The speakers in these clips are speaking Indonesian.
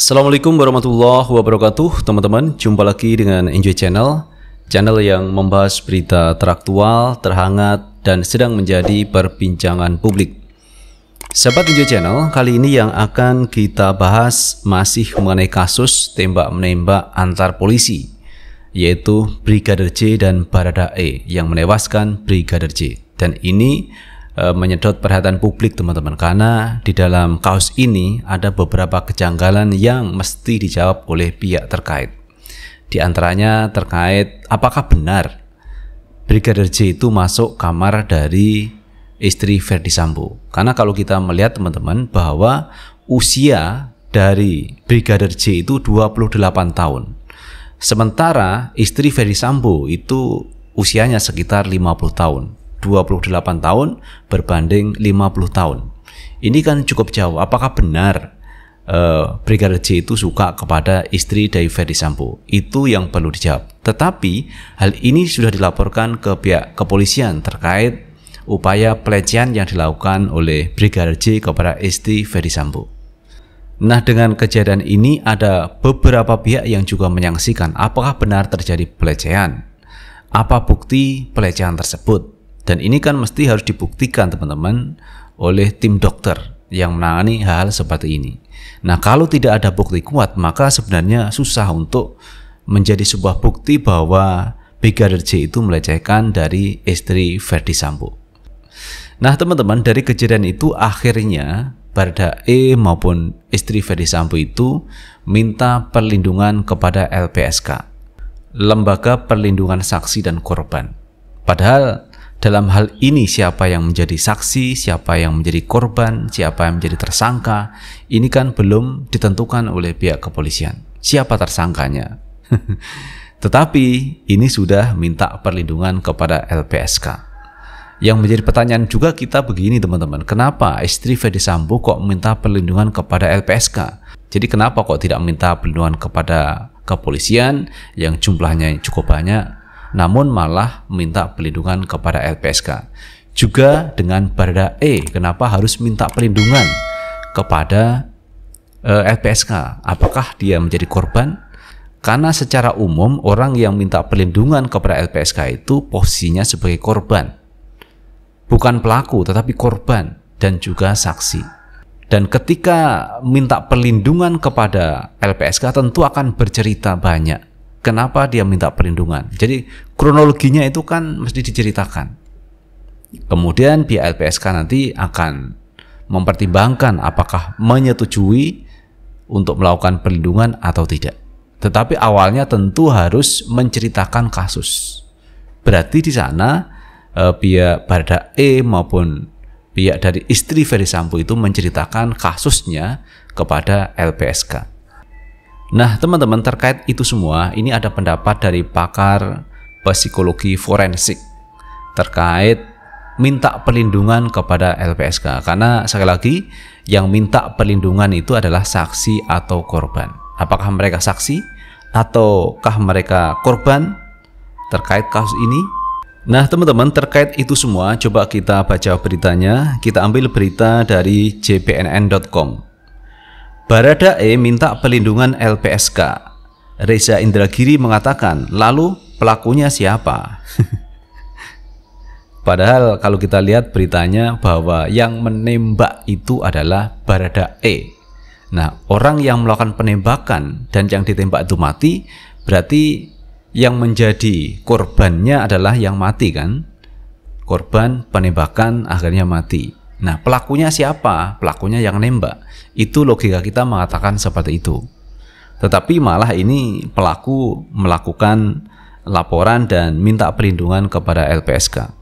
Assalamualaikum warahmatullahi wabarakatuh, teman-teman. Jumpa lagi dengan Enjoy Channel, channel yang membahas berita teraktual, terhangat, dan sedang menjadi perbincangan publik. Sahabat Enjoy Channel, kali ini yang akan kita bahas masih mengenai kasus tembak-menembak antar polisi, yaitu Brigadir J dan Barada E yang menewaskan Brigadir J. Dan ini menyedot perhatian publik, teman-teman, karena di dalam kasus ini ada beberapa kejanggalan yang mesti dijawab oleh pihak terkait. Di antaranya terkait apakah benar Brigadir J itu masuk kamar dari istri Ferdy Sambo. Karena kalau kita melihat, teman-teman, bahwa usia dari Brigadir J itu 28 tahun. Sementara istri Ferdy Sambo itu usianya sekitar 50 tahun. 28 tahun berbanding 50 tahun. Ini kan cukup jauh. Apakah benar Brigadir J itu suka kepada istri dari Ferdy Sambo? Itu yang perlu dijawab. Tetapi hal ini sudah dilaporkan ke pihak kepolisian terkait upaya pelecehan yang dilakukan oleh Brigadir J kepada istri Ferdy Sambo. Nah, dengan kejadian ini ada beberapa pihak yang juga menyaksikan apakah benar terjadi pelecehan. Apa bukti pelecehan tersebut? Dan ini kan mesti harus dibuktikan, teman-teman, oleh tim dokter yang menangani hal seperti ini. Nah, kalau tidak ada bukti kuat, maka sebenarnya susah untuk menjadi sebuah bukti bahwa Brigadir J itu melecehkan dari istri Ferdy Sambo. Nah, teman-teman, dari kejadian itu akhirnya Barada E maupun istri Ferdy Sambo itu minta perlindungan kepada LPSK, Lembaga Perlindungan Saksi dan Korban. Padahal dalam hal ini siapa yang menjadi saksi, siapa yang menjadi korban, siapa yang menjadi tersangka, ini kan belum ditentukan oleh pihak kepolisian. Siapa tersangkanya? Tetapi ini sudah minta perlindungan kepada LPSK. Yang menjadi pertanyaan juga kita begini, teman-teman, kenapa istri Ferdy Sambo kok minta perlindungan kepada LPSK? Jadi kenapa kok tidak minta perlindungan kepada kepolisian yang jumlahnya cukup banyak, namun malah minta perlindungan kepada LPSK? Juga dengan Barada E, kenapa harus minta perlindungan kepada LPSK? Apakah dia menjadi korban? Karena secara umum orang yang minta perlindungan kepada LPSK itu posisinya sebagai korban, bukan pelaku tetapi korban dan juga saksi. Dan ketika minta perlindungan kepada LPSK tentu akan bercerita banyak kenapa dia minta perlindungan. Jadi kronologinya itu kan mesti diceritakan. Kemudian pihak LPSK nanti akan mempertimbangkan apakah menyetujui untuk melakukan perlindungan atau tidak. Tetapi awalnya tentu harus menceritakan kasus. Berarti di sana pihak Barada E maupun pihak dari istri Ferdy Sambo itu menceritakan kasusnya kepada LPSK. Nah, teman-teman, terkait itu semua, ini ada pendapat dari pakar psikologi forensik terkait minta perlindungan kepada LPSK. Karena sekali lagi, yang minta perlindungan itu adalah saksi atau korban. Apakah mereka saksi ataukah mereka korban terkait kasus ini? Nah, teman-teman, terkait itu semua, coba kita baca beritanya. Kita ambil berita dari jpnn.com. Barada E minta perlindungan LPSK. Reza Indragiri mengatakan, lalu pelakunya siapa? Padahal kalau kita lihat beritanya bahwa yang menembak itu adalah Barada E. Nah, orang yang melakukan penembakan dan yang ditembak itu mati, berarti yang menjadi korbannya adalah yang mati, kan? Korban penembakan akhirnya mati. Nah, pelakunya siapa? Pelakunya yang nembak. Itu logika kita mengatakan seperti itu. Tetapi malah ini pelaku melakukan laporan dan minta perlindungan kepada LPSK.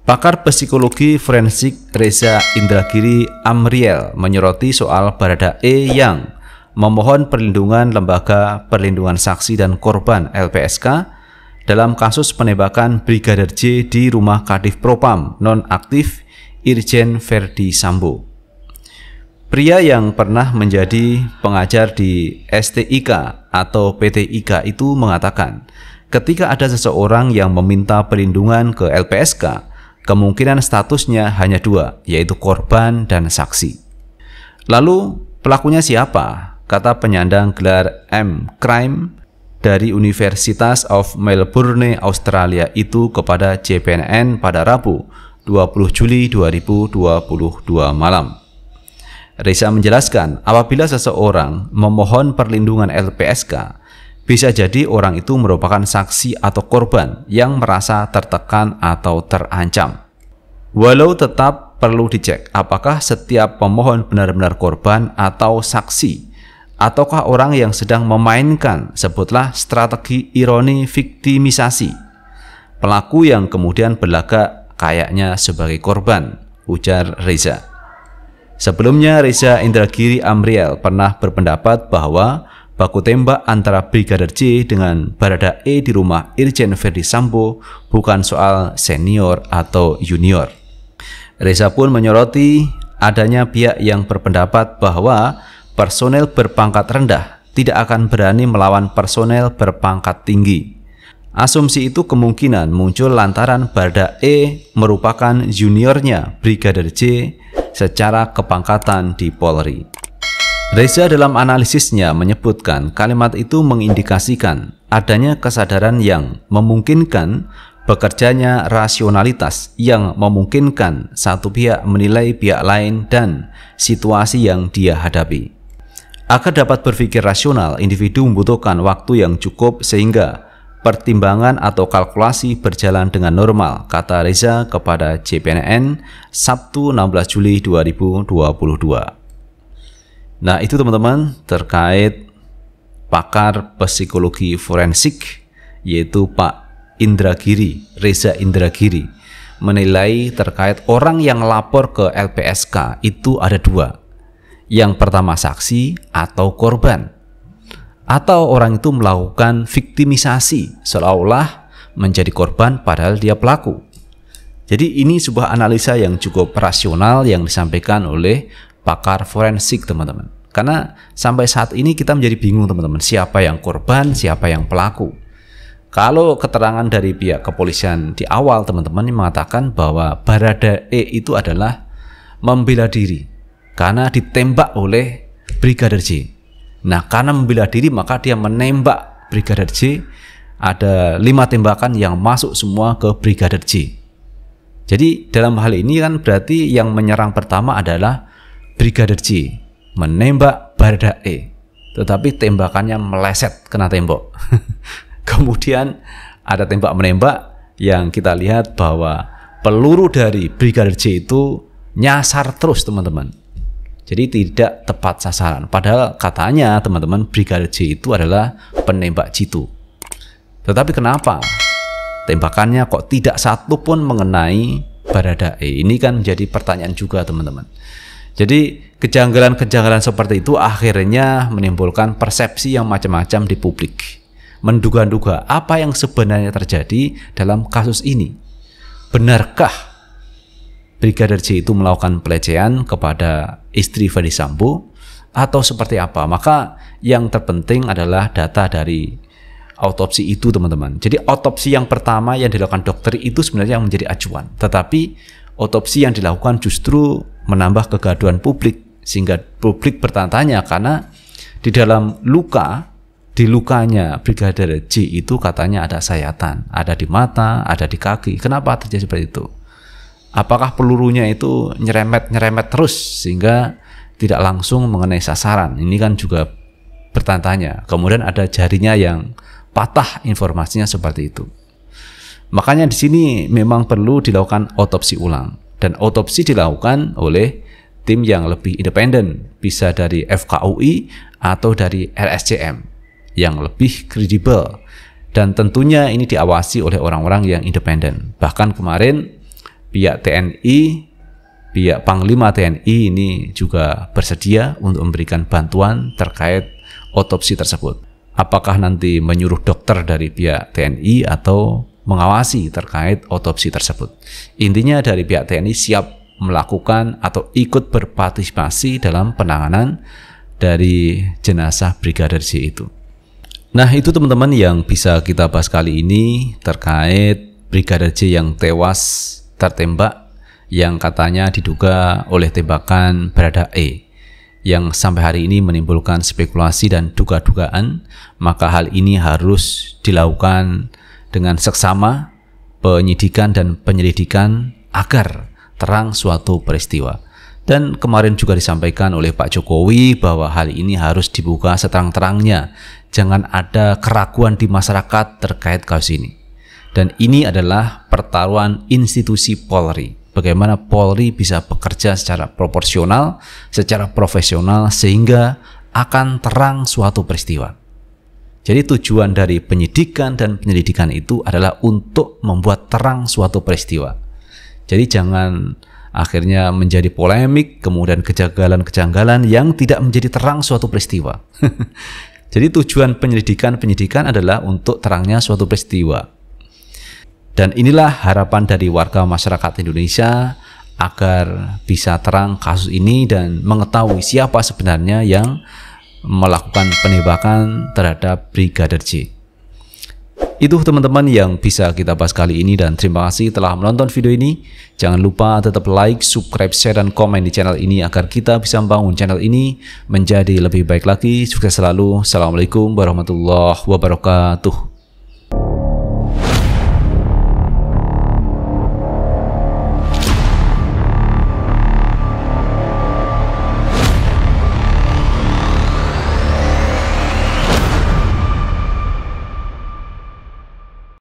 Pakar psikologi forensik Reza Indragiri Amriel menyoroti soal Barada E yang memohon perlindungan Lembaga Perlindungan Saksi dan Korban LPSK dalam kasus penembakan Brigadir J di rumah Kadif Propam nonaktif Irjen Ferdy Sambo. Pria yang pernah menjadi pengajar di STIK atau PTIK itu mengatakan, ketika ada seseorang yang meminta perlindungan ke LPSK, kemungkinan statusnya hanya dua, yaitu korban dan saksi. Lalu pelakunya siapa? kata penyandang gelar M. Crime dari Universitas of Melbourne, Australia itu kepada JPNN pada Rabu 20 Juli 2022 malam. Reza menjelaskan, apabila seseorang memohon perlindungan LPSK, bisa jadi orang itu merupakan saksi atau korban yang merasa tertekan atau terancam. Walau tetap perlu dicek apakah setiap pemohon benar-benar korban atau saksi, ataukah orang yang sedang memainkan, sebutlah strategi ironi viktimisasi, pelaku yang kemudian berlagak kayaknya sebagai korban, ujar Reza. Sebelumnya Reza Indragiri Amriel pernah berpendapat bahwa baku tembak antara Brigadir J dengan Baradae di rumah Irjen Verdi Sambo bukan soal senior atau junior. Reza pun menyoroti adanya pihak yang berpendapat bahwa personel berpangkat rendah tidak akan berani melawan personel berpangkat tinggi. Asumsi itu kemungkinan muncul lantaran Baradae merupakan juniornya Brigadir J secara kepangkatan di Polri. Reza dalam analisisnya menyebutkan kalimat itu mengindikasikan adanya kesadaran yang memungkinkan bekerjanya rasionalitas yang memungkinkan satu pihak menilai pihak lain dan situasi yang dia hadapi. Agar dapat berpikir rasional, individu membutuhkan waktu yang cukup sehingga pertimbangan atau kalkulasi berjalan dengan normal, kata Reza kepada JPNN Sabtu 16 Juli 2022. Nah, itu teman-teman terkait pakar psikologi forensik yaitu Pak Indragiri, Reza Indragiri, menilai terkait orang yang lapor ke LPSK itu ada dua. Yang pertama saksi atau korban, atau orang itu melakukan viktimisasi seolah-olah menjadi korban padahal dia pelaku. Jadi ini sebuah analisa yang cukup rasional yang disampaikan oleh pakar forensik, teman-teman. Karena sampai saat ini kita menjadi bingung, teman-teman, siapa yang korban, siapa yang pelaku. Kalau keterangan dari pihak kepolisian di awal, teman-teman, ini mengatakan bahwa Baradae itu adalah membela diri karena ditembak oleh Brigadir J. Nah, karena membela diri maka dia menembak Brigadir J. Ada 5 tembakan yang masuk semua ke Brigadir J. Jadi dalam hal ini kan berarti yang menyerang pertama adalah Brigadir J, menembak Baradae, tetapi tembakannya meleset kena tembok. Kemudian ada tembak menembak yang kita lihat bahwa peluru dari Brigadir J itu nyasar terus, teman-teman. Jadi tidak tepat sasaran. Padahal katanya, teman-teman, Brigadir J itu adalah penembak jitu. Tetapi kenapa tembakannya kok tidak satu pun mengenai Baradae? Ini kan menjadi pertanyaan juga, teman-teman. Jadi kejanggalan-kejanggalan seperti itu akhirnya menimbulkan persepsi yang macam-macam di publik. Menduga-duga apa yang sebenarnya terjadi dalam kasus ini. Benarkah Brigadir J itu melakukan pelecehan kepada istri Verdi Sambo atau seperti apa? Maka yang terpenting adalah data dari autopsi itu, teman-teman. Jadi autopsi yang pertama yang dilakukan dokter itu sebenarnya yang menjadi acuan. Tetapi autopsi yang dilakukan justru menambah kegaduhan publik, sehingga publik bertanya-tanya karena di dalam luka, di lukanya Brigadir J itu katanya ada sayatan, ada di mata, ada di kaki. Kenapa terjadi seperti itu? Apakah pelurunya itu nyerempet terus sehingga tidak langsung mengenai sasaran? Ini kan juga bertanya-tanya. Kemudian ada jarinya yang patah, informasinya seperti itu. Makanya di sini memang perlu dilakukan otopsi ulang, dan otopsi dilakukan oleh tim yang lebih independen, bisa dari FKUI atau dari RSCM yang lebih kredibel, dan tentunya ini diawasi oleh orang-orang yang independen. Bahkan kemarin pihak TNI, pihak Panglima TNI ini juga bersedia untuk memberikan bantuan terkait otopsi tersebut. Apakah nanti menyuruh dokter dari pihak TNI atau mengawasi terkait otopsi tersebut. Intinya dari pihak TNI siap melakukan atau ikut berpartisipasi dalam penanganan dari jenazah Brigadir J itu. Nah, itu teman-teman yang bisa kita bahas kali ini terkait Brigadir J yang tewas tertembak yang katanya diduga oleh tembakan Baradae. yang sampai hari ini menimbulkan spekulasi dan duga-dugaan, maka hal ini harus dilakukan dengan seksama penyidikan dan penyelidikan agar terang suatu peristiwa. Dan kemarin juga disampaikan oleh Pak Jokowi bahwa hal ini harus dibuka seterang-terangnya. Jangan ada keraguan di masyarakat terkait kasus ini. Dan ini adalah pertaruhan institusi Polri. Bagaimana Polri bisa bekerja secara proporsional, secara profesional, sehingga akan terang suatu peristiwa. Jadi tujuan dari penyidikan dan penyelidikan itu adalah untuk membuat terang suatu peristiwa. Jadi jangan akhirnya menjadi polemik, kemudian kejanggalan-kejanggalan yang tidak menjadi terang suatu peristiwa. Jadi tujuan penyidikan adalah untuk terangnya suatu peristiwa. Dan inilah harapan dari warga masyarakat Indonesia agar bisa terang kasus ini dan mengetahui siapa sebenarnya yang melakukan penembakan terhadap Brigadir J. Itu teman-teman yang bisa kita bahas kali ini, dan terima kasih telah menonton video ini. Jangan lupa tetap like, subscribe, share, dan komen di channel ini agar kita bisa membangun channel ini menjadi lebih baik lagi. Sukses selalu. Assalamualaikum warahmatullahi wabarakatuh.